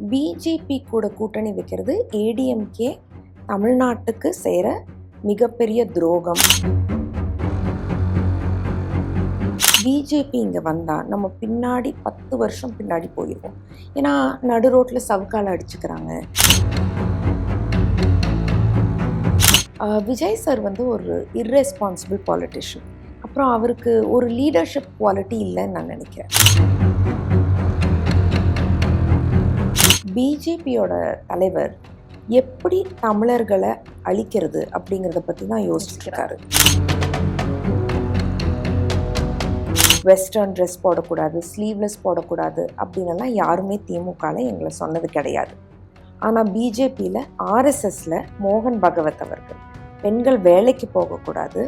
BJP கூட கூட்டணி வைக்கிறது ஏடிஎம்கே தமிழ்நாட்டுக்கு செய்கிற மிகப்பெரிய துரோகம். பிஜேபி இங்கே வந்தால் நம்ம பின்னாடி 10 வருஷம் பின்னாடி போயிடுவோம். ஏன்னா நடு ரோட்டில் சவுக்கால அடிச்சுக்கிறாங்க. விஜய் சார் வந்து ஒரு இர்ரெஸ்பான்சிபிள் பாலிட்டிஷியன். அப்புறம் அவருக்கு ஒரு லீடர்ஷிப் குவாலிட்டி இல்லைன்னு நான் நினைக்கிறேன். பிஜேபியோட தலைவர் எப்படி தமிழர்களை அழிக்கிறது அப்படிங்கிறத பற்றி தான் யோசிச்சுருக்காரு. வெஸ்டர்ன் ட்ரெஸ் போடக்கூடாது, ஸ்லீவ்லெஸ் போடக்கூடாது அப்படின்னலாம் யாருமே திமுகவில் எங்களை சொன்னது கிடையாது. ஆனால் பிஜேபியில் ஆர்எஸ்எஸில் மோகன் பகவத் அவர்கள் பெண்கள் வேலைக்கு போகக்கூடாது,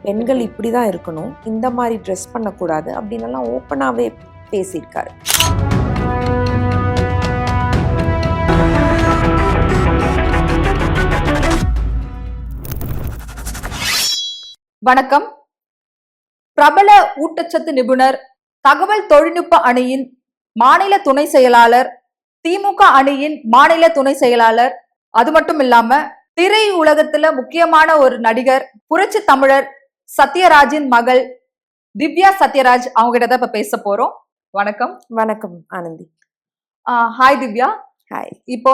பெண்கள் இப்படி தான் இருக்கணும், இந்த மாதிரி ட்ரெஸ் பண்ணக்கூடாது அப்படின்னலாம் ஓப்பனாகவே பேசியிருக்காரு. வணக்கம். பிரபல ஊட்டச்சத்து நிபுணர், தகவல் தொழில்நுட்ப அணியின் மாநில துணை செயலாளர், திமுக அணியின் மாநில துணை செயலாளர், அது மட்டும் இல்லாம திரை உலகத்துல முக்கியமான ஒரு நடிகர், புரட்சி தமிழர் சத்யராஜின் மகள் திவ்யா சத்யராஜ் அவங்க கிட்ட தான் இப்ப பேச போறோம். வணக்கம். வணக்கம் ஆனந்தி. ஹாய் திவ்யா. ஹாய். இப்போ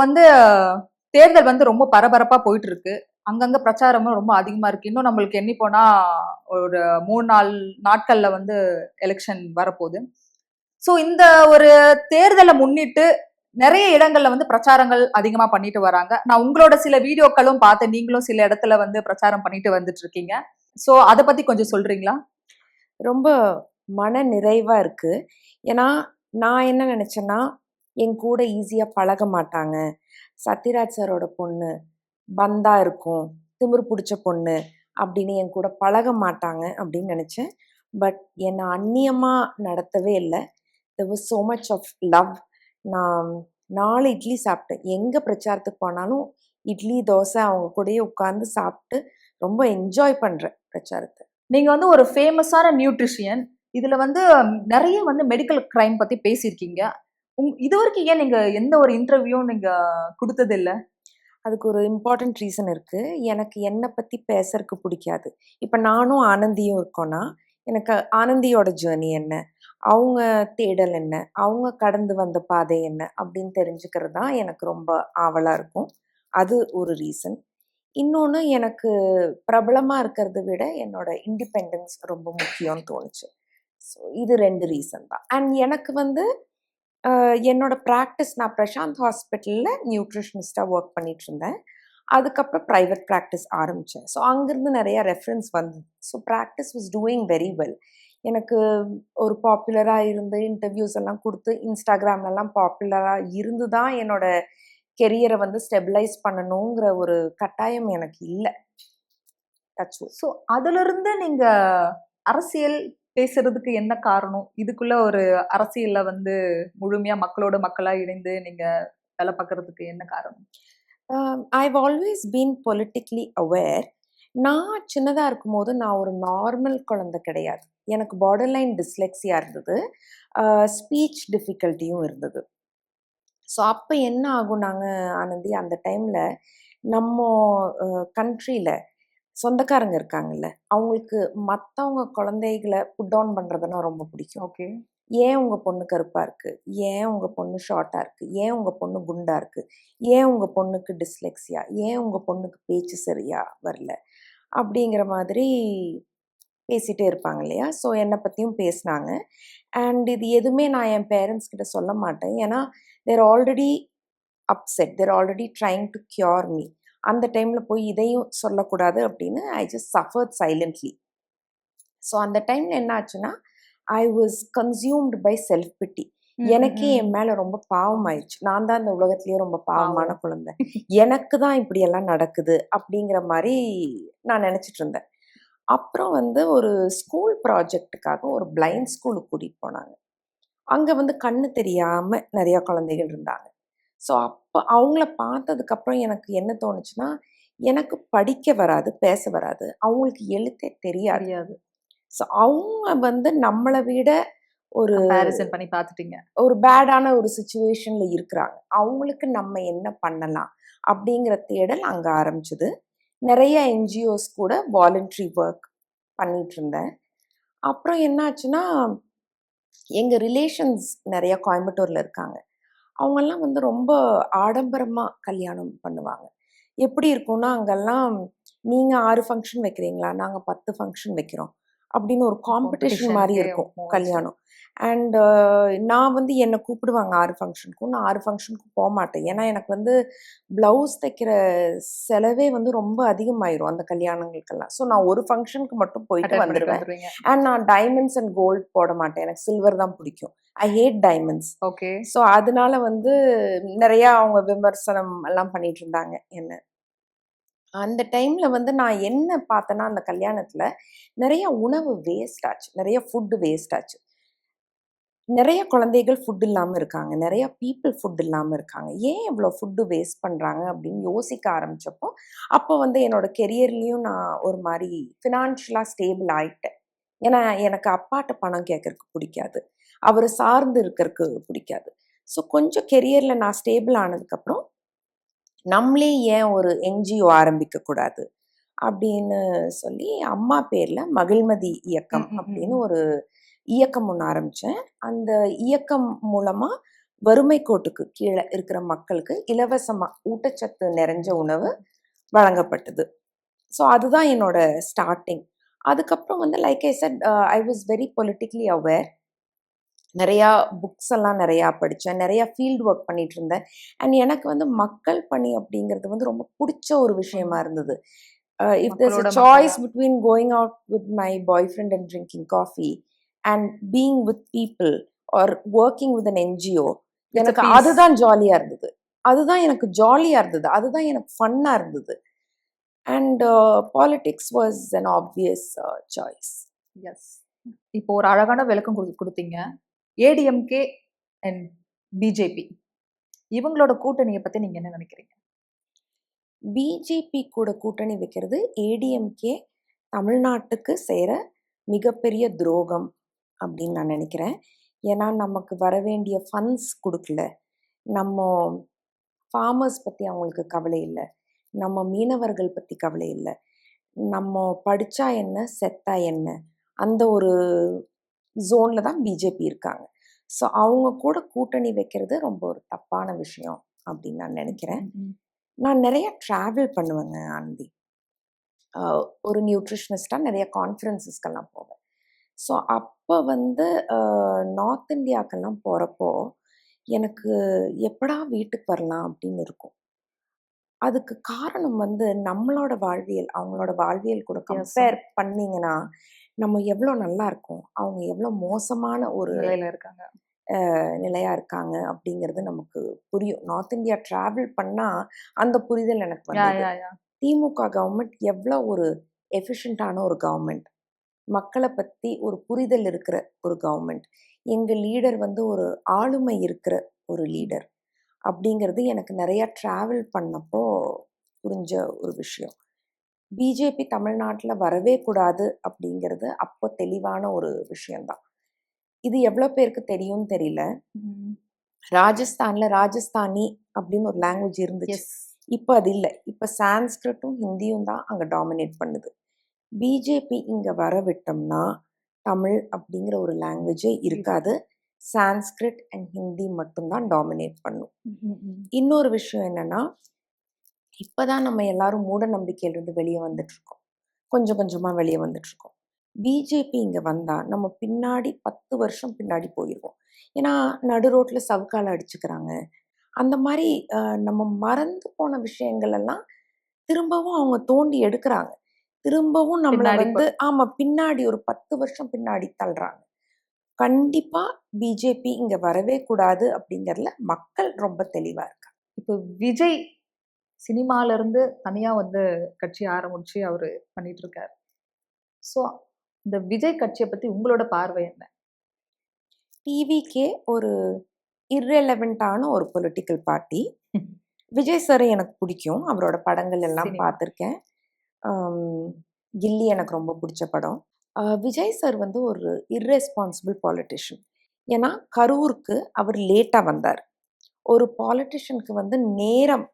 தேர்தல் ரொம்ப பரபரப்பா போயிட்டு இருக்கு. அங்கங்க பிரச்சாரமும் ரொம்ப அதிகமா இருக்கு. இன்னும் நம்மளுக்கு எண்ணி போனா ஒரு 3-4 நாட்கள்ல எலெக்ஷன் வரப்போகுது. ஸோ இந்த ஒரு தேர்தலை முன்னிட்டு நிறைய இடங்கள்ல பிரச்சாரங்கள் அதிகமா பண்ணிட்டு வராங்க. நான் உங்களோட சில வீடியோக்களும் பார்த்தேன். நீங்களும் சில இடத்துல பிரச்சாரம் பண்ணிட்டு வந்துட்டு இருக்கீங்க. ஸோ அதை பத்தி கொஞ்சம் சொல்றீங்களா? ரொம்ப மன நிறைவா இருக்கு. ஏன்னா நான் என்ன நினைச்சேன்னா, என் கூட ஈஸியா பழக மாட்டாங்க, சத்யராஜ் சாரோட பொண்ணு பந்தா இருக்கும், திமிரு பிடிச்ச பொண்ணு அப்படின்னு என் கூட பழக மாட்டாங்க அப்படின்னு நினச்சேன். பட் என்னை அந்நியமாக நடத்தவே இல்லை. there was so much of love. நான் 4 இட்லி சாப்பிட்டேன். எங்கே பிரச்சாரத்துக்கு போனாலும் இட்லி தோசை அவங்க கூடயே உட்காந்து சாப்பிட்டு ரொம்ப என்ஜாய் பண்ணுறேன் பிரச்சாரத்தை. நீங்கள் ஒரு ஃபேமஸான நியூட்ரிஷியன். இதில் நிறைய மெடிக்கல் கிரைம் பற்றி பேசியிருக்கீங்க. இது வரைக்கும் ஏன் நீங்கள் எந்த ஒரு இன்டர்வியூவும் நீங்கள் கொடுத்ததில்லை? அதுக்கு ஒரு இம்பார்ட்டண்ட் ரீசன் இருக்குது. எனக்கு என்னை பற்றி பேசுறதுக்கு பிடிக்காது. இப்போ நானும் ஆனந்தியும் இருக்கோன்னா, எனக்கு ஆனந்தியோட ஜேர்னி என்ன, அவங்க தேடல் என்ன, அவங்க கடந்து வந்த பாதை என்ன அப்படின்னு தெரிஞ்சுக்கிறது தான் எனக்கு ரொம்ப ஆவலாக இருக்கும். அது ஒரு ரீசன். இன்னொன்று, எனக்கு பிரபலமாக இருக்கிறத விட என்னோட இண்டிபெண்டன்ஸ் ரொம்ப முக்கியம்னு தோணுச்சு. ஸோ இது 2 ரீசன் தான். அண்ட் எனக்கு என்னோட ப்ராக்டிஸ், நான் பிரசாந்த் ஹாஸ்பிட்டலில் நியூட்ரிஷனிஸ்டாக ஒர்க் பண்ணிட்டு இருந்தேன். அதுக்கப்புறம் ப்ரைவேட் ப்ராக்டிஸ் ஆரம்பித்தேன். ஸோ அங்கேருந்து நிறையா ரெஃபரன்ஸ் வந்தது. So practice was doing very well. எனக்கு ஒரு பாப்புலராக இருந்து இன்டர்வியூஸ் எல்லாம் கொடுத்து இன்ஸ்டாகிராம்லலாம் பாப்புலராக இருந்து தான் என்னோட கெரியரை ஸ்டெபிலைஸ் பண்ணணுங்கிற ஒரு கட்டாயம் எனக்கு இல்லை. ஸோ அதிலிருந்து நீங்கள் அரசியல் பேசுறதுக்கு என்ன காரணம்? இதுக்குள்ள ஒரு அரசியல்ல முழுமையா மக்களோட மக்களா இணைந்து நீங்க வேலை பார்க்கறதுக்கு என்ன காரணம்? I've always been politically aware. நான் சின்னதாக இருக்கும்போது நான் ஒரு நார்மல் குழந்தை கிடையாது. எனக்கு பார்டர்லைன் டிஸ்லெக்ஸியா இருந்தது, ஸ்பீச் டிஃபிகல்ட்டியும் இருந்தது. ஸோ அப்போ என்ன ஆகும், நாங்கள் ஆனந்தி அந்த டைமில் நம்ம கண்ட்ரியில் சொந்தக்காரங்க இருக்காங்கல்ல, அவங்களுக்கு மற்றவங்க குழந்தைகளை புட் டவுன் பண்ணுறதுன்னா ரொம்ப பிடிக்கும். ஓகே, ஏன் உங்கள் பொண்ணு கருப்பாக இருக்குது, ஏன் உங்கள் பொண்ணு ஷார்ட்டாக இருக்குது, ஏன் உங்கள் பொண்ணு குண்டாக இருக்குது, ஏன் உங்கள் பொண்ணுக்கு டிஸ்லெக்ஸியா, ஏன் உங்கள் பொண்ணுக்கு பேச்சு சரியாக வரல அப்படிங்கிற மாதிரி பேசிகிட்டே இருப்பாங்க இல்லையா. ஸோ என்னை பற்றியும் பேசினாங்க. அண்ட் இது எதுவுமே நான் என் பேரண்ட்ஸ் கிட்ட சொல்ல மாட்டேன். ஏன்னா they're already upset, they're already trying to cure me. அந்த டைமில் போய் இதையும் சொல்லக்கூடாது அப்படின்னு I just suffered silently. So அந்த டைமில் என்ன ஆச்சுன்னா, I was consumed by self pity. எனக்கே என் மேலே ரொம்ப பாவம் ஆயிடுச்சு. நான் தான் இந்த உலகத்துலேயே ரொம்ப பாவமான குழந்தை, எனக்கு தான் இப்படியெல்லாம் நடக்குது அப்படிங்கிற மாதிரி நான் நினச்சிட்டு இருந்தேன். அப்புறம் ஒரு ஸ்கூல் ப்ராஜெக்டுக்காக ஒரு பிளைண்ட் ஸ்கூலுக்கு கூட்டிகிட்டு போனாங்க. அங்கே கண்ணு தெரியாமல் நிறையா குழந்தைகள் இருந்தாங்க. ஸோ அப்போ அவங்கள பார்த்ததுக்கப்புறம் எனக்கு என்ன தோணுச்சுன்னா, எனக்கு படிக்க வராது, பேச வராது, அவங்களுக்கு எழுத்தே தெரியாது. ஸோ அவங்க நம்மளை விட ஒரு கம்பேரிசன் பண்ணி பார்த்துட்டீங்க. ஒரு பேடான ஒரு சிச்சுவேஷன்ல இருக்கிறாங்க. அவங்களுக்கு நம்ம என்ன பண்ணலாம் அப்படிங்கிற தேடல் அங்க ஆரம்பிச்சது. நிறைய என்ஜிஓஸ் கூட வாலண்டரி ஒர்க் பண்ணிட்டு இருந்தேன். அப்புறம் என்னாச்சுன்னா, எங்க ரிலேஷன்ஸ் நிறைய கோயம்புத்தூர்ல இருக்காங்க. அவங்கெல்லாம் வந்து ரொம்ப ஆடம்பரமா கல்யாணம் பண்ணுவாங்க. எப்படி இருக்கும்னா, அங்கெல்லாம் நீங்க 6 ஃபங்ஷன் வைக்கிறீங்களா? நாங்க 10 ஃபங்ஷன் வைக்கிறோம். அப்படின்னு ஒரு காம்படிஷன் மாரி காம்படிஷனுக்கே இருக்கும் மோஸ்ட்லி. கல்யாணம். அண்ட் நான் வந்து என்ன கூப்பிடுவாங்க 6 ஃபங்ஷனுக்கும். நான் 6 ஃபங்ஷனுக்கும் போமாட்டேன். ஏன்னா எனக்கு வந்து ப்ளவுஸ் தைக்கிற செலவே வந்து ரொம்ப அதிகமாயிரும் அந்த கல்யாணங்களுக்கெல்லாம். ஸோ நான் ஒரு ஃபங்ஷனுக்கு மட்டும் போயிட்டு அட்டெண்ட் பண்ணிட்டு வந்துருவேன். வந்துருவீங்க. அண்ட் நான் டைமண்ட்ஸ் அண்ட் கோல்ட் போட மாட்டேன். எனக்கு சில்வர் தான் பிடிக்கும். ஐ ஹேட் டைமண்ட்ஸ். ஓகே. ஸோ அதனால வந்து நிறையா அவங்க விமர்சனம் எல்லாம் பண்ணிட்டு இருந்தாங்க என்ன. அந்த டைம்ல வந்து நான் என்ன பார்த்தேன்னா, அந்த கல்யாணத்துல நிறைய உணவு வேஸ்ட் ஆச்சு. நிறைய ஃபுட் வேஸ்ட் ஆச்சு. நிறைய குழந்தைகள் ஃபுட் இல்லாம இருக்காங்க. நிறைய பீப்பிள் ஃபுட் இல்லாம இருக்காங்க. ஏன் இவ்வளோ ஃபுட் வேஸ்ட் பண்றாங்க அப்படின்னு யோசிக்க ஆரம்பிச்சப்போ, அப்போ வந்து என்னோட கெரியர்லயும் நான் ஒரு மாரி ஃபினான்ஷியலா ஸ்டேபிள் ஆயிட்டேன். ஏன்னா எனக்கு அப்பாட்ட பணம் கேட்கறக்கு பிடிக்காது. அவர சார்ந்து இருக்கறக்கு பிடிக்காது. ஸோ கொஞ்சம் கெரியர்ல நான் ஸ்டேபிள் ஆனதுக்கப்புறம், நம்மளே ஏன் ஒரு என்ஜிஓ ஆரம்பிக்க கூடாது? அப்படின்னு சொல்லி அம்மா பேர்ல மகிழ்மதி இயக்கம் அப்படின்னு ஒரு இயக்கம் ஒண்ணு ஆரம்பிச்சேன். அந்த இயக்கம் மூலமா வறுமை கோட்டுக்கு கீழ இருக்கிற மக்களுக்கு இலவசமா ஊட்டச்சத்து நிறைஞ்ச உணவு வழங்கப்பட்டது. ஸோ அதுதான் என்னோட ஸ்டார்ட்டிங். அதுக்கப்புறம் வந்து like I set I was very politically aware. நிறையா புக்ஸ் எல்லாம் நிறையா படித்தேன். நிறையா ஃபீல்ட் ஒர்க் பண்ணிட்டு இருந்தேன். அண்ட் எனக்கு வந்து மக்கள் பணி அப்படிங்கிறது வந்து ரொம்ப பிடிச்ச ஒரு விஷயமா இருந்தது. இஃப் தேர்ஸ் மக்களோட அ சாய்ஸ் மக்களா. Between going out with my boy friend and drinking coffee and being with people are working with an NGO, it's a எனக்கு பீஸ். அதுதான் ஜாலியாக இருந்தது. அதுதான் எனக்கு ஜாலியாக இருந்தது. அதுதான் எனக்கு ஃபன்னாக இருந்தது. And politics was an obvious choice. Yes. இப்போ ஒரு அழகான விளக்கம் குடுத்தீங்க. ஏடிஎம்கே அண்ட் பிஜேபி இவங்களோட கூட்டணிய பத்தி நீங்க என்ன நினைக்கிறீங்க? பிஜேபி கூட கூட்டணி வைக்கிறது ஏடிஎம்கே தமிழ்நாட்டுக்கு செய்கிற மிகப்பெரிய துரோகம் அப்படின்னு நான் நினைக்கிறேன். ஏன்னா நமக்கு வர வேண்டிய ஃபண்ட்ஸ் கொடுக்கல. நம்ம ஃபார்மர்ஸ் பற்றி அவங்களுக்கு கவலை இல்லை. நம்ம மீனவர்கள் பற்றி கவலை இல்லை. நம்ம படித்தா என்ன செத்தா என்ன அந்த ஒரு ஜோனில் தான் பிஜேபி இருக்காங்க. ஸோ அவங்க கூட கூட்டணி வைக்கிறது ரொம்ப ஒரு தப்பான விஷயம் அப்படின்னு நான் நினைக்கிறேன். நான் நிறைய ட்ராவல் பண்ணுவேங்க ஆனந்தி. ஒரு நியூட்ரிஷனிஸ்டாக நிறைய கான்ஃபரன்ஸஸ்க்கெல்லாம் போவேன். ஸோ அப்போ வந்து நார்த் இந்தியாவுக்கெல்லாம் போகிறப்போ எனக்கு எப்படா வீட்டுக்கு வரலாம் அப்படின்னு இருக்கும். அதுக்கு காரணம் வந்து நம்மளோட வாழ்வியல் அவங்களோட வாழ்வியல் கூட கம்பேர் பண்ணிங்கன்னா நம்ம எவ்வளோ நல்லா இருக்கோம், அவங்க எவ்வளோ மோசமான ஒரு நிலையில இருக்காங்க. நிலையாக இருக்காங்க அப்படிங்கிறது நமக்கு புரியும். நார்த் இந்தியா ட்ராவல் பண்ணால் அந்த புரிதல் எனக்கு வந்தது. திமுக கவர்மெண்ட் எவ்வளோ ஒரு எஃபிஷியண்ட்டான ஒரு கவர்மெண்ட், மக்களை பற்றி ஒரு புரிதல் இருக்கிற ஒரு கவர்மெண்ட், எங்கள் லீடர் வந்து ஒரு ஆளுமை இருக்கிற ஒரு லீடர் அப்படிங்கிறது எனக்கு நிறையா ட்ராவல் பண்ணப்போ புரிஞ்ச ஒரு விஷயம். பிஜேபி தமிழ்நாட்டில் வரவே கூடாது அப்படிங்கிறது அப்போ தெளிவான ஒரு விஷயம்தான். இது எவ்வளோ பேருக்கு தெரியும்னு தெரியல. ராஜஸ்தானில் ராஜஸ்தானி அப்படின்னு ஒரு லாங்குவேஜ் இருந்துச்சு. இப்போ அது இல்லை. இப்போ சான்ஸ்கிரிட்டும் ஹிந்தியும் தான் அங்கே டாமினேட் பண்ணுது. பிஜேபி இங்கே வர விட்டோம்னா தமிழ் அப்படிங்கிற ஒரு லாங்குவேஜே இருக்காது. சான்ஸ்கிரிட் அண்ட் ஹிந்தி மட்டும்தான் டாமினேட் பண்ணும். இன்னொரு விஷயம் என்னன்னா, இப்போதான் நம்ம எல்லாரும் மூட நம்பிக்கையிலிருந்து வெளியே வந்துட்டு இருக்கோம். கொஞ்சம் கொஞ்சமாக வெளியே வந்துட்டு இருக்கோம். பிஜேபி இங்கே வந்தால் நம்ம பின்னாடி 10 வருஷம் பின்னாடி போயிடுவோம். ஏன்னா நடு ரோட்டில் சவுக்கால் அடிச்சுக்கிறாங்க. அந்த மாதிரி நம்ம மறந்து போன விஷயங்கள் எல்லாம் திரும்பவும் அவங்க தோண்டி எடுக்கிறாங்க. திரும்பவும் நம்மளை வந்து பின்னாடி ஒரு 10 வருஷம் பின்னாடி தள்ளுறாங்க. கண்டிப்பா பிஜேபி இங்க வரவே கூடாது அப்படிங்கறதுல மக்கள் ரொம்ப தெளிவா இருக்காங்க. இப்போ விஜய் சினிமால இருந்து தனியா வந்து கட்சி ஆரம்பிச்சு அவரு பண்ணிட்டு இருக்காரு. ஸோ இந்த விஜய் கட்சியை பத்தி உங்களோட பார்வை என்ன? டிவிக்கே ஒரு இர்ரெலவெண்டான ஒரு பொலிட்டிக்கல் பார்ட்டி. விஜய் சார் எனக்கு பிடிக்கும். அவரோட படங்கள் எல்லாம் பார்த்துருக்கேன். கில்லி எனக்கு ரொம்ப பிடிச்ச படம். விஜய் சார் வந்து ஒரு இர்ரெஸ்பான்சிபிள் பாலிட்டிஷியன். ஏன்னா கரூருக்கு அவர் லேட்டா வந்தார். ஒரு பாலிட்டிஷியனுக்கு வந்து நேரம்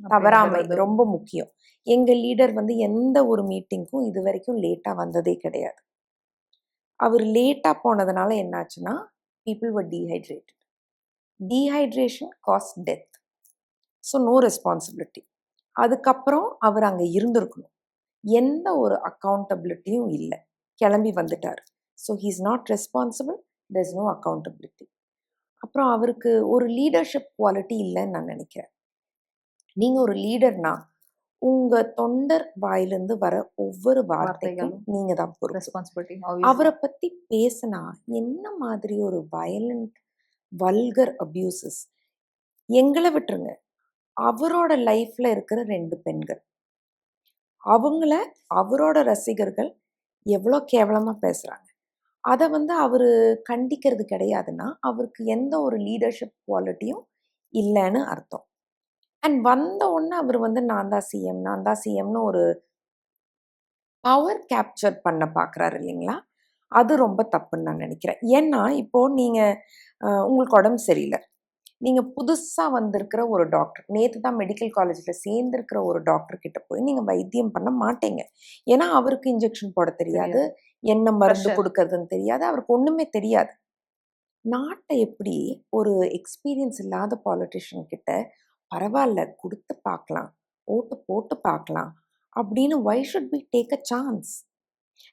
தவறாமை அப்படிங்கிறது ரொம்ப முக்கியம். எங்க லீடர் வந்து எந்த ஒரு மீட்டிங்க்கும் இதுவரைக்கும் லேட்டா வந்ததே கிடையாது. அவர் லேட்டா போனதுனால என்னாச்சுன்னா, people were dehydrated. Dehydration caused death. So no responsibility. அதுக்கப்புறம் அவர் அங்க இருந்திருக்கணும். எந்த ஒரு அக்கவுண்டபிலிட்டியும் இல்ல. கிளம்பி வந்துட்டாரு. So he is not responsible. There is no accountability. அப்புறம் அவருக்கு ஒரு லீடர்ஷிப் குவாலிட்டி இல்லைன்னு நான் நினைக்கிறேன். நீங்க ஒரு லீடர்னா, உங்க தொண்டர் வாயிலிருந்து வர ஒவ்வொரு வார்த்தைக்கும் வார்த்தைகளும் நீங்க தான் பொறுப்பு. ரெஸ்பான்சிபிலிட்டி அவர பத்தி பேசினா என்ன மாதிரி ஒரு வயலண்ட், வல்கர் அப்யூசஸ். எங்கள விட்டுருங்க. அவரோட லைஃப்ல இருக்கிற 2 பெண்கள். அவங்கள அவரோட ரசிகர்கள் எவ்வளோ கேவலமா பேசுறாங்க. அத வந்து அவரு கண்டிக்கிறது கிடையாதுன்னா, அவருக்கு எந்த ஒரு லீடர்ஷிப் குவாலிட்டியும் இல்லன்னு அர்த்தம். அண்ட் வந்த உடனே அவர் வந்து நான் தான் சிஎம், நான் தான் சிஎம்னு ஒரு பவர் கேப்சர் பண்ண பார்க்குறாரு இல்லைங்களா? அது ரொம்ப தப்புன்னு நான் நினைக்கிறேன். ஏன்னா, இப்போ நீங்க உங்களுக்கு உடம்பு சரியில்ல. நீங்க புதுசா வந்திருக்கிற ஒரு டாக்டர், நேத்து தான் மெடிக்கல் காலேஜ்ல சேர்ந்திருக்கிற ஒரு டாக்டர் கிட்ட போய் நீங்க வைத்தியம் பண்ண மாட்டீங்க. ஏன்னா, அவருக்கு இன்ஜெக்ஷன் போட தெரியாது, தெரியாது. என்ன மருந்து ப்ரெஷர். குடுக்கறதுன்னு தெரியாது, அவருக்கு ஒண்ணுமே தெரியாது. நாட்ட எப்படி ஒரு எக்ஸ்பீரியன்ஸ் இல்லாத பாலிட்டிஷியன் கிட்ட பரவால்ல குடுத்து பார்க்கலாம், ஓட்டு போட்டு பார்க்கலாம் அப்படின்னு why should we take a chance?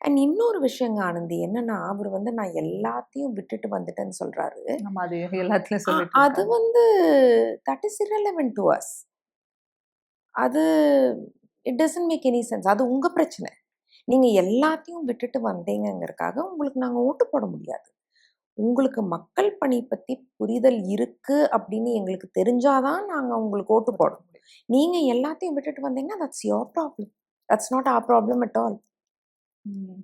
And இன்னொரு விஷயங்க ஆனந்தி என்னன்னா, அவரு வந்து நான் எல்லாத்தையும் விட்டுட்டு வந்துட்டேன்னு சொல்றாரு. நம்ம அது எல்லாத்துலயும் சொல்லிட்டு அது இருக்காங்க. வந்து that is irrelevant to us. அது it doesn't make any sense. அது உங்க பிரச்சனை. நீங்க எல்லாத்தையும் விட்டுட்டு வந்தீங்கங்கிறதுக்காக உங்களுக்கு நாங்க ஓட்டு போட முடியாது. உங்களுக்கு மக்கள் பணி பத்தி புரிதல் இருக்கு அப்படின்னு எங்களுக்கு தெரிஞ்சா தான் நாங்க உங்களுக்கு ஓட்டு போடுறோம். நீங்க எல்லாத்தையும் விட்டுட்டு வந்தீங்கன்னா, that's your problem. That's not our problem at all. ம்.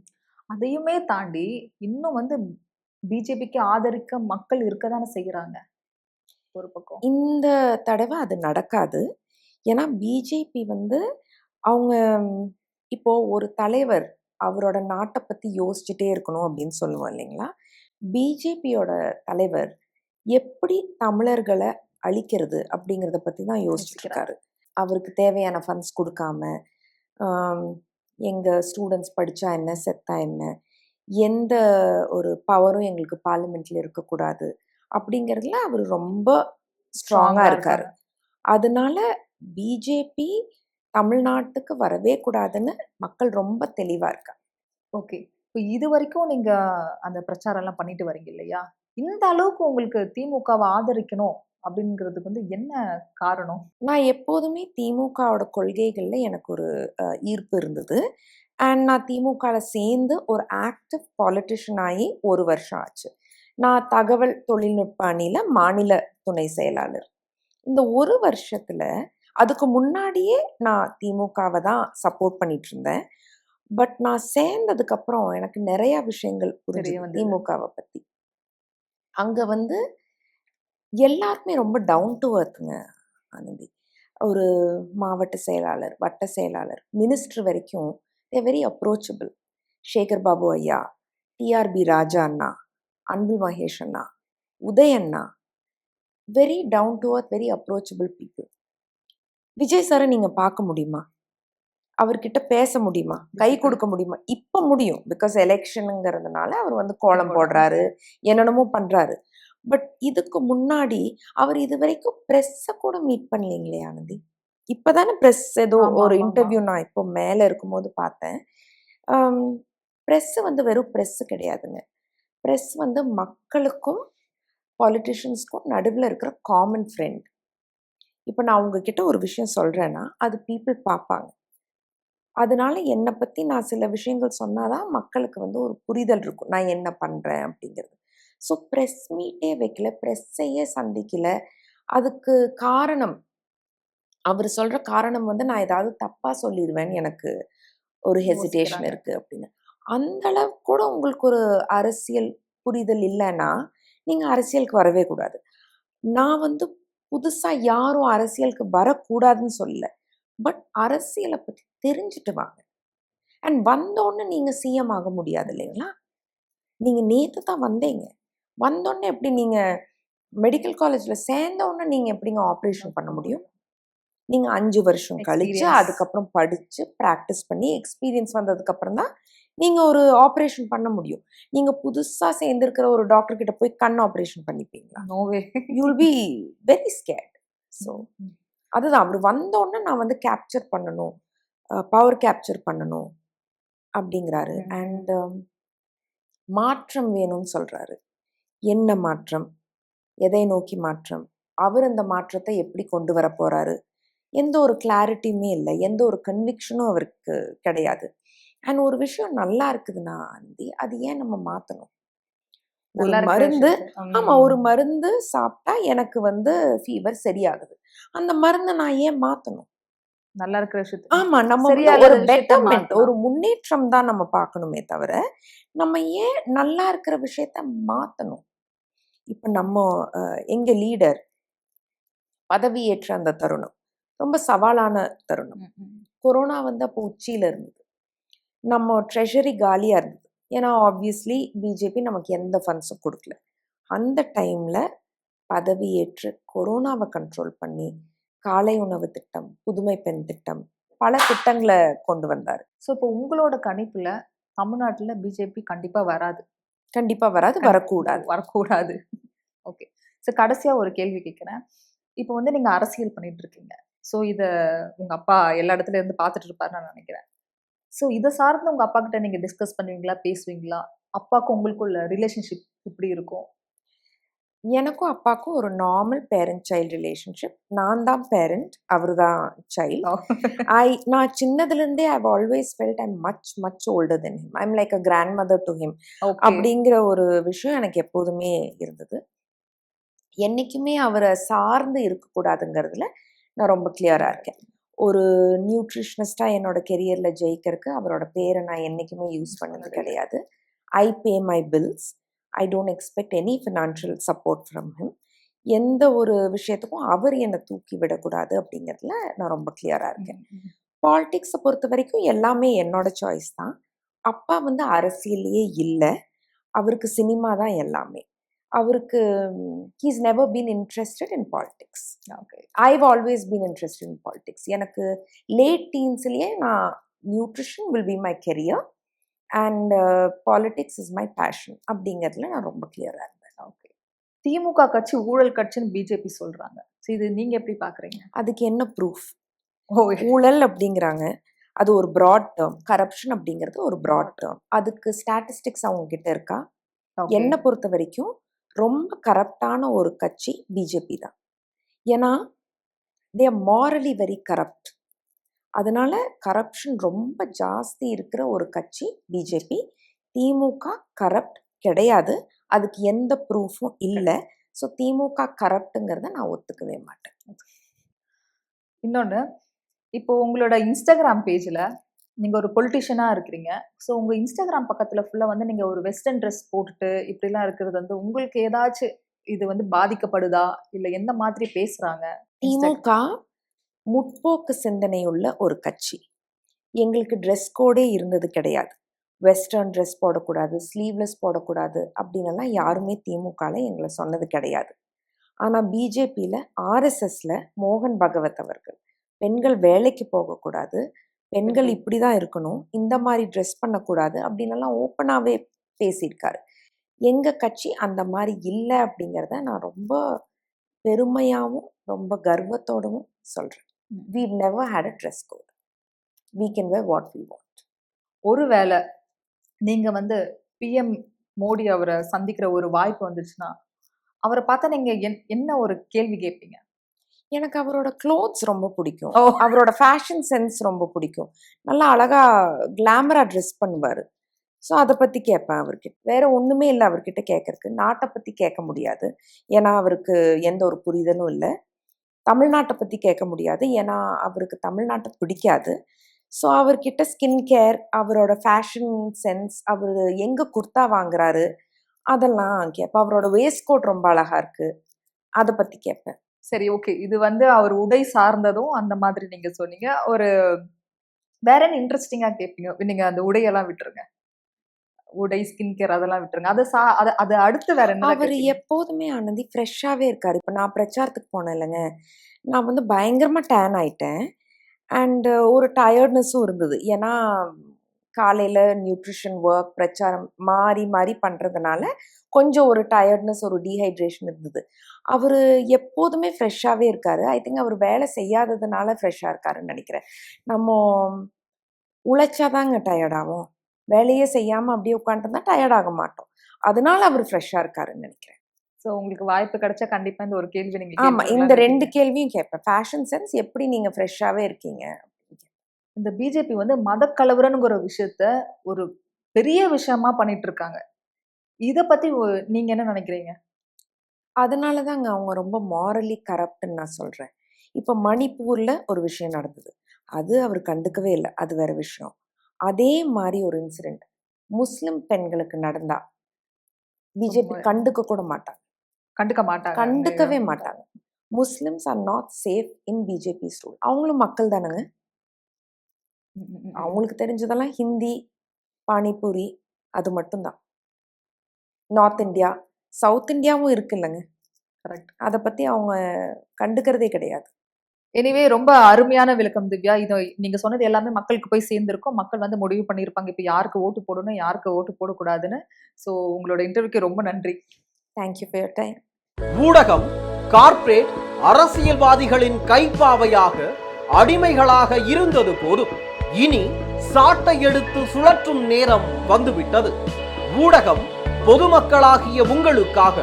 அதையுமே தாண்டி இன்னும் வந்து பிஜேபிக்கு ஆதரிக்க மக்கள் இருக்க தானே செய்யறாங்க ஒரு பக்கம். இந்த தடவை அது நடக்காது. ஏன்னா பிஜேபி வந்து அவங்க இப்போ ஒரு தலைவர் அவரோட நாட்டை பத்தி யோசிச்சுட்டே இருக்கணும் அப்படின்னு சொல்லுவோம் இல்லைங்களா? பிஜேபியோட தலைவர் எப்படி தமிழர்களை அழிக்கிறது அப்படிங்கிறத பத்தி தான் யோசிச்சுட்டு யோசிக்கிறாங்க. இருக்காரு. அவருக்கு தேவையான ஃபண்ட்ஸ் கொடுக்காம, ஆம், எங்க ஸ்டூடெண்ட்ஸ் படிச்சா என்ன, செத்தா என்ன, எந்த ஒரு பவரும் எங்களுக்கு பார்லிமெண்ட்ல இருக்கக்கூடாது அப்படிங்கிறதுல அவர் ரொம்ப ஸ்ட்ராங்கா ஸ்ட்ராங்கா இருக்காரு. இருக்காங்க. அதனால பிஜேபி தமிழ்நாட்டுக்கு வரவே கூடாதுன்னு மக்கள் ரொம்ப தெளிவா இருக்காங்க. ஓகே. இப்ப இதுவரைக்கும் நீங்க அந்த பிரச்சாரம்லாம் பண்ணிட்டு வரீங்க இல்லையா? இந்த அளவுக்கு உங்களுக்கு திமுகவ ஆதரிக்கணும் அப்படிங்கிறதுக்கு வந்து என்ன காரணம்? நான் எப்போதுமே திமுகவோட கொள்கைகள்ல எனக்கு ஒரு ஈர்ப்பு இருந்தது. அண்ட் நான் திமுகல சேர்ந்து ஒரு ஆக்டிவ் பாலிட்டிஷியன் ஆகி 1 வருஷம் ஆச்சு. நான் தகவல் தொழில்நுட்ப அணியில மாநில துணை செயலாளர். இந்த 1 வருஷத்துல அதுக்கு முன்னாடியே நான் திமுகவ தான் சப்போர்ட் பண்ணிட்டு இருந்தேன். பட் நான் சேர்ந்ததுக்கு அப்புறம் எனக்கு நிறைய விஷயங்கள் தெரிய புரிஞ்சுது வந்தது. திமுகவ பத்தி. அங்க வந்து எல்லாருமே ரொம்ப டவுன் டு எர்த்துங்க ஆனந்தி. ஒரு மாவட்ட செயலாளர், வட்ட செயலாளர், மினிஸ்டர் வரைக்கும் they very approachable. Sekar Babu ஐயா, டிஆர்பி ராஜா அண்ணா, அன்பில் மகேஷ் அண்ணா, உதய் அண்ணா, very down to earth, very approachable people. Vijay சாரை நீங்க பார்க்க முடியுமா? அவர்கிட்ட பேச முடியுமா? கை Difficult. கொடுக்க முடியுமா? இப்ப முடியும். பிகாஸ் எலெக்ஷனுங்கிறதுனால அவர் வந்து கோலம் போடுறாங்க. போடுறாரு, என்னென்னமோ பண்றாரு. பட் இதுக்கு முன்னாடி அவர் இதுவரைக்கும் பிரஸ்ஸ கூட மீட் பண்ணலீங்களே ஆனந்தி. இப்பதானே பிரஸ் ஏதோ ஆமா, ஒரு ஆமா, ஆமா. இன்டர்வியூ நான் இப்போ மேல இருக்கும்போது பார்த்தேன். அம் பிரஸ் வந்து வெறும் பிரஸ் கிடையாதுங்க. பிரஸ் வந்து மக்களுக்கும், பாலிட்டிஷியன்ஸ்க்கும் நடுவுல இருக்கிற காமன் ஃப்ரெண்ட். இப்ப நான் உங்ககிட்ட ஒரு விஷயம் சொல்றேன்னா, அது பீப்பிள் பார்ப்பாங்க. அதனால என்ன பத்தி நான் சில விஷயங்கள் சொன்னா தான் மக்களுக்கு வந்து ஒரு புரிதல் இருக்கும். நான் என்ன பண்றேன் அப்படிங்கிறது. ஸோ பிரஸ் மீட்டே வைக்கல, பிரஸ்ஸையே சந்திக்கல. அதுக்கு காரணம் அவரு சொல்ற காரணம் வந்து நான் ஏதாவது தப்பா சொல்லிருவேன்னு எனக்கு ஒரு ஹெசிடேஷன் யோசிக்கிறாங்க. இருக்கு அப்படின்னு. அந்த அளவுக்கு கூட உங்களுக்கு ஒரு அரசியல் புரிதல் இல்லன்னா, நீங்க அரசியலுக்கு வரவே கூடாது. நான் வந்து புதுசா யாரும் அரசியலுக்கு வரக்கூடாதுன்னு சொல்லல. பட் அரசியல பத்தி தெரிஞ்சுட்டு வாங்க. அண்ட் வந்தோனே நீங்க சிஎம் ஆக முடியாது இல்லைங்களா? நீங்க நேத்து தான் வந்தீங்க. வந்தோடனே எப்படி நீங்கள் மெடிக்கல் காலேஜில் சேர்ந்த உடனே நீங்கள் எப்படிங்க ஆப்ரேஷன் பண்ண முடியும்? நீங்கள் 5 வருஷம் கழிச்சு எக்ஸ்பீரியன்ஸ். அதுக்கப்புறம் படித்து ப்ராக்டிஸ் பண்ணி எக்ஸ்பீரியன்ஸ் வந்ததுக்கப்புறம் தான் நீங்கள் ஒரு ஆப்ரேஷன் பண்ண முடியும். நீங்கள் புதுசாக சேர்ந்துருக்கிற ஒரு டாக்டர் கிட்ட போய் கண் ஆப்ரேஷன் பண்ணிப்பீங்களா? No way. You will be very scared. So அதுதான் அவர் வந்தோடனே நான் வந்து கேப்சர் பண்ணணும், பவர் கேப்சர் பண்ணணும் அப்படிங்கிறாரு. அண்ட் மாற்றம் வேணும்னு சொல்கிறாரு. என்ன மாற்றம்? எதை நோக்கி மாற்றம்? அவர் அந்த மாற்றத்தை எப்படி கொண்டு வர போகிறாரு? எந்த ஒரு கிளாரிட்டியுமே இல்லை, எந்த ஒரு கன்விக்ஷனும் அவருக்கு கிடையாது. அண்ட் ஒரு விஷயம் நல்லா இருக்குதுன்னா அந்தி, அது ஏன் நம்ம மாற்றணும்? ஒரு நல்லா இருக்கிற மருந்து, விஷயத்த. ஆமாம், ஒரு மருந்து சாப்பிட்டா எனக்கு வந்து ஃபீவர் சரியாகுது. அந்த மருந்தை நான் ஏன் மாற்றணும்? நல்லா இருக்கிற விஷயத்த. ஆமா, நம்ம வந்து சரியாகாத ஒரு விஷயத்த பெட்டர்மெண்ட், மாத்தலாம். ஒரு முன்னேற்றம் தான் நம்ம பார்க்கணுமே தவிர, நம்ம ஏன் நல்லா இருக்கிற விஷயத்த மாற்றணும்? இப்போ நம்ம எங்க லீடர் பதவியேற்ற அந்த தருணம் ரொம்ப சவாலான தருணம். கொரோனா வந்து அப்போ உச்சியில் இருந்தது. நம்ம ட்ரெஷரி காலியாக இருந்தது. ஏன்னா ஆப்வியஸ்லி பிஜேபி நமக்கு எந்த ஃபண்ட்ஸும் கொடுக்கல. அந்த டைமில் பதவியேற்று கொரோனாவை கண்ட்ரோல் பண்ணி காலை உணவு திட்டம், புதுமை பெண் திட்டம், பல திட்டங்களை கொண்டு வந்தார். ஸோ இப்போ உங்களோட கணிப்புல தமிழ்நாட்டுல பிஜேபி கண்டிப்பா வராது. கண்டிப்பாக வராது, வரக்கூடாது. வரக்கூடாது. ஓகே. ஸோ கடைசியா ஒரு கேள்வி கேட்கிறேன். இப்போ வந்து நீங்க அரசியல் பண்ணிட்டு இருக்கீங்க. ஸோ இத உங்க அப்பா எல்லா இடத்துல இருந்து பார்த்துட்டு இருப்பாருன்னு நான் நினைக்கிறேன். ஸோ இதை சார்ந்து உங்க அப்பா கிட்ட நீங்க டிஸ்கஸ் பண்ணுவீங்களா, பேசுவீங்களா? அப்பாவுக்கும் உங்களுக்குள்ள ரிலேஷன்ஷிப் எப்படி இருக்கும்? எனக்கும் அப்பாவுக்கும் ஒரு நார்மல் பேரண்ட் சைல்டு ரிலேஷன்ஷிப். நான் தான் பேரண்ட், அவர் தான் சைல்டு. நான் சின்னதுலேருந்தே I've always felt I'm much older than him. I'm like a grandmother to him அப்படிங்கிற ஒரு விஷயம் எனக்கு எப்போதுமே இருந்தது. என்றைக்குமே அவரை சார்ந்து இருக்கக்கூடாதுங்கிறதுல நான் ரொம்ப கிளியராக இருக்கேன். ஒரு நியூட்ரிஷனிஸ்டாக என்னோட கெரியரில் ஜெயிக்கிறதுக்கு அவரோட பேரை நான் என்றைக்குமே யூஸ் பண்ணது கிடையாது. I pay my bills. I don't expect any financial support from him. எந்த ஒரு விஷயத்துக்கும் அவர் என்னை தூக்கி விடக்கூடாது அப்படிங்கிறதுல நான் ரொம்ப கிளியராக இருக்கேன். பாலிடிக்ஸை பொறுத்த வரைக்கும் எல்லாமே என்னோட சாய்ஸ் தான். அப்பா வந்து அரசியலையே இல்லை, அவருக்கு சினிமா தான் எல்லாமே. அவருக்கு he's never been interested in politics. Okay. I've always been interested in politics. எனக்கு லேட் டீன்ஸ்லேயே நான் nutrition will be my career and politics is my passion அப்படிங்கிறதுல நான் ரொம்ப கிளியராக இருந்தேன். ஓகே. திமுக கட்சி ஊழல் கட்சின்னு பிஜேபி சொல்றாங்க. ஸோ இது நீங்க எப்படி பாக்குறீங்க? அதுக்கு என்ன ப்ரூஃப்? ஊழல் அப்படிங்கிறாங்க, அது ஒரு ப்ராட் டேர்ம். கரப்ஷன் அப்படிங்கிறது ஒரு ப்ராட் டேர்ம். அதுக்கு ஸ்டாட்டிஸ்டிக்ஸ் அவங்க கிட்ட இருக்கா? என்னை பொறுத்த வரைக்கும் ரொம்ப கரப்டான ஒரு கட்சி பிஜேபி தான். ஏன்னா they are morally very corrupt. அதனால கரப்ஷன் ரொம்ப ஜாஸ்தி இருக்கிற ஒரு கட்சி பிஜேபி. திமுக கரப்ட் கிடையாது, அதுக்கு எந்த ப்ரூஃபும் இல்லை. ஸோ திமுக கரப்ட்டுங்கிறத நான் ஒத்துக்கவே மாட்டேன். இன்னொன்று, இப்போ உங்களோட இன்ஸ்டாகிராம் பேஜில் நீங்கள் ஒரு பொலிட்டிஷியனாக இருக்கிறீங்க. ஸோ உங்கள் இன்ஸ்டாகிராம் பக்கத்தில் ஃபுல்லாக வந்து நீங்கள் ஒரு வெஸ்டர்ன் ட்ரெஸ் போட்டுட்டு இப்படிலாம் இருக்கிறது வந்து உங்களுக்கு ஏதாச்சும் இது வந்து பாதிக்கப்படுதா, இல்லை எந்த மாதிரி பேசுகிறாங்க? திமுக முற்போக்கு சிந்தனையுள்ள ஒரு கட்சி. எங்களுக்கு ட்ரெஸ் கோடே இருந்தது கிடையாது. வெஸ்டர்ன் ட்ரெஸ் போடக்கூடாது, ஸ்லீவ்லெஸ் போடக்கூடாது அப்படின்னலாம் யாருமே திமுகவில் எங்களை சொன்னது கிடையாது. ஆனால் பிஜேபியில் ஆர்எஸ்எஸ்ல மோகன் பகவத் அவர்கள் பெண்கள் வேலைக்கு போகக்கூடாது, பெண்கள் இப்படி தான் இருக்கணும், இந்த மாதிரி ட்ரெஸ் பண்ணக்கூடாது அப்படின்னலாம் ஓப்பனாகவே பேசியிருக்காரு. எங்கள் கட்சி அந்த மாதிரி இல்லை அப்படிங்கிறத நான் ரொம்ப பெருமையாகவும் ரொம்ப கர்வத்தோடவும் சொல்கிறேன். We've never had a dress code. We can wear what we want. ஒருவேளை நீங்க வந்து பிஎம் மோடி அவரை சந்திக்கிற ஒரு வாய்ப்பு வந்துச்சுன்னா அவரை பார்த்தா நீங்க என்ன ஒரு கேள்வி கேட்பீங்க? எனக்கு அவரோட க்ளோத்ஸ் ரொம்ப பிடிக்கும். அவரோட ஃபேஷன் சென்ஸ் ரொம்ப பிடிக்கும். நல்லா அழகா கிளாமரா ட்ரெஸ் பண்ணுவார். ஸோ அதை பற்றி கேட்பேன் அவர்கிட்ட. வேற ஒன்றுமே இல்லை அவர்கிட்ட கேட்கறக்கு. நாட்டை பற்றி கேட்க முடியாது, ஏன்னா அவருக்கு எந்த ஒரு புரிதலும் இல்லை. தமிழ்நாட்டை பற்றி கேட்க முடியாது, ஏன்னா அவருக்கு தமிழ்நாட்டை பிடிக்காது. ஸோ அவர்கிட்ட ஸ்கின் கேர், அவரோட ஃபேஷன் சென்ஸ், அவர் எங்கே குர்த்தா வாங்குறாரு அதெல்லாம் கேட்பேன். அவரோட வேஸ்ட் கோட் ரொம்ப அழகா இருக்கு, அதை பற்றி கேட்பேன். சரி, ஓகே. இது வந்து அவர் உடை சார்ந்ததும் அந்த மாதிரி நீங்க சொன்னீங்க. ஒரு வேற என்ன இன்ட்ரெஸ்டிங்கா கேட்பீங்க? நீங்க அந்த உடையெல்லாம் விட்டுருங்க. உடை, ஸ்கின் கேர் அதெல்லாம் விட்டுருங்க. அது அடுத்து வேற என்ன அவர் எப்போதுமே ஆனந்தி ஃப்ரெஷ்ஷாவே இருக்காரு. இப்ப நான் பிரச்சாரத்துக்கு போனேன் இல்லைங்க, நான் வந்து பயங்கரமா டேன் ஆயிட்டேன். அண்ட் ஒரு டயர்ட்னஸும் இருந்தது. ஏன்னா காலையில நியூட்ரிஷன் ஒர்க், பிரச்சாரம் மாறி மாறி பண்றதுனால கொஞ்சம் ஒரு டயர்ட்னஸ், ஒரு டீஹைட்ரேஷன் இருந்தது. அவரு எப்போதுமே ஃப்ரெஷ்ஷாவே இருக்காரு. ஐ திங்க் அவர் வேலை செய்யாததுனால ஃப்ரெஷ்ஷா இருக்காருன்னு நெனைக்கிறேன். நம்ம உழைச்சா தாங்க டயர்ட் ஆவோம். வேலையே செய்யாம அப்படியே உட்காந்துருந்தா டயர்ட் ஆக மாட்டோம். அதனால அவர் ஃப்ரெஷ்ஷா இருக்காருன்னு நெனைக்கிறேன். ஸோ உங்களுக்கு வாய்ப்பு கிடைச்சா கண்டிப்பா இந்த ஒரு கேள்வி நீங்க ஆமா. இந்த கேட்கணும்னு 2 கேள்வியும் கேட்பேன். ஃபேஷன் சென்ஸ் எப்படி நீங்க ஃப்ரெஷ்ஷாவே இருக்கீங்க? இந்த பிஜேபி வந்து மதக்கலவரம்ங்கிற விஷயத்த ஒரு பெரிய விஷயமா பண்ணிட்டு இருக்காங்க. இத பத்தி நீங்க என்ன நினைக்கிறீங்க? அதனால தாங்க அவங்க ரொம்ப மாரலி கரப்ட்ன்னு நான் சொல்றேன். இப்ப மணிப்பூர்ல ஒரு விஷயம் நடந்தது. அது அவர் கண்டுக்கவே இல்ல. அது வேற விஷயம். அதே மாரி ஒரு இன்சிடென்ட் முஸ்லிம் பெண்களுக்கு நடந்தா பிஜேபி கண்டுக்க கூட மாட்டாங்க. கண்டுக்க மாட்டாங்க. கண்டுக்கவே மாட்டாங்க. Muslims R not safe in BJP's rule. அவங்களும் மக்கள் தானங்க. அவங்களுக்கு தெரிஞ்சதெல்லாம் ஹிந்தி, பானிபூரி அது மட்டும் தான். நார்த் இந்தியா, சவுத் இந்தியாவும் இருக்குல்லங்க. கரெக்ட். அத பத்தி அவங்க கண்டுக்கிறதே கிடையாது. எனிவே ரொம்ப அருமையான விளக்கம் திவ்யா. இத நீங்க சொன்னது எல்லாமே மக்களுக்கு போய் சேர்ந்திருக்கும். மக்கள் வந்து முடிவு பண்ணியிருப்பாங்க. இப்ப யாருக்கு ஓட்டு போடணும், யாருக்கு ஓட்டு போடக்கூடாதுன்னு. ஸோ உங்களோட இன்டர்வியூக்கு ரொம்ப நன்றி. Thank you for your time. ஊடகம், கார்ப்பரேட், அரசியல்வாதிகளின் கைப்பாவையாக அடிமைகளாக இருந்தது போதும். இனி சாட்டை எடுத்து சுழற்றும் நேரம் வந்துவிட்டது. ஊடகம் பொதுமக்களாகிய உங்களுக்காக,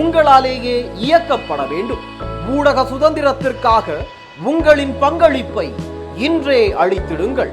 உங்களாலேயே இயக்கப்பட வேண்டும். ஊடக சுதந்திரத்திற்காக உங்களின் பங்களிப்பை இன்றே அளித்திடுங்கள்.